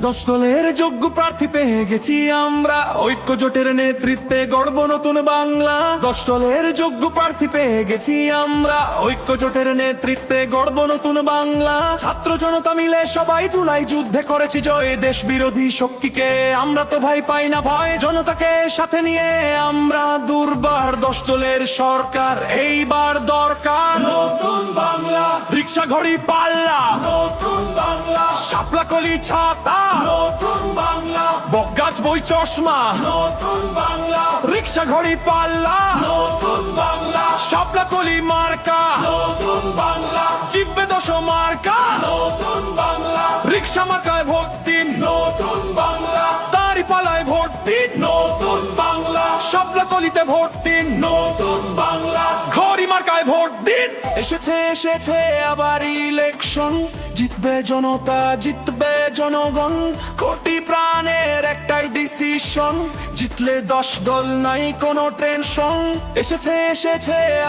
দশ দলের যোগ্য প্রার্থী পেয়ে গেছি আমরা, ঐক্য জোটের নেতৃত্বে গড়ব নতুন বাংলা। দশ দলের যোগ্য প্রার্থী পেয়ে গেছি আমরা, ঐক্য জোটের নেতৃত্বে গড়ব নতুন বাংলা। ছাত্র জনতা মিলে সবাই জুলাই যুদ্ধে করেছি জয়, দেশ বিরোধী শক্তিকে আমরা তো ভাই পাই না ভয়। জনতাকে সাথে নিয়ে আমরা দুর্বার, দশ দলের সরকার এইবার দরকার। নতুন বাংলা, রিক্সা ঘড়ি পাল্লা, নতুন বাংলা, শাপলা কলি ছাতা, নতুন বাংলা, বকগাছ বই চশমা, নতুন বাংলা, রিক্সা ঘড়ি পাল্লা, নতুন বাংলা, শাপলা কলি মার্কা, নতুন বাংলা, জিতবে ১০ মার্কা, নতুন বাংলা, রিক্সা মার্কায় ভোট দিন, নতুন বাংলা, দাঁড়িপাল্লায় ভোট দিন, নতুন বাংলা, শাপলা কলিতে ভোট দিন, নতুন বাংলা, ঘড়ি মার্কায় ভোট দিন। এসেছে আবার ইলেকশন, জিতবে জনতা, জিতবে জনগণ, কোটি প্রাণের একটাই ডিসিশন, জিতলে ১০ দল নাই কোনো টেনশন। এসেছে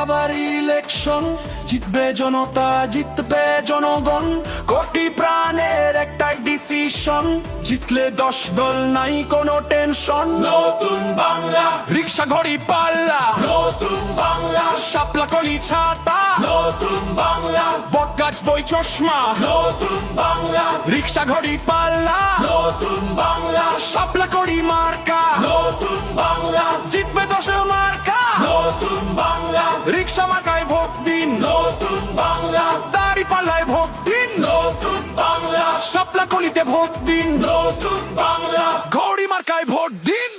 আবার ইলেকশন, জিতবে জনতা, জিতবে জনগণ, কোটি প্রাণের একটাই ডিসিশন, জিতলে ১০ দল নাই কোনো টেনশন। নতুন বাংলা, রিক্সা ঘড়ি পাল্লা, নতুন বাংলা, শাপলা কলি ছাতা, নতুন বাংলা, বটগাছ বই চশমা, নতুন বাংলা, রিক্সা ঘড়ি পাল্লা, নতুন বাংলা, শাপলা কলি মার্কা, নতুন বাংলা, জিতবে ১০ মার্কা, নতুন বাংলা, রিক্সা মার্কায় ভোট দিন, নতুন বাংলা, দাঁড়িপাল্লায় ভোট দিন, নতুন বাংলা, শাপলা কলিতে ভোট দিন, নতুন বাংলা, ঘড়ি মার্কায় ভোট দিন।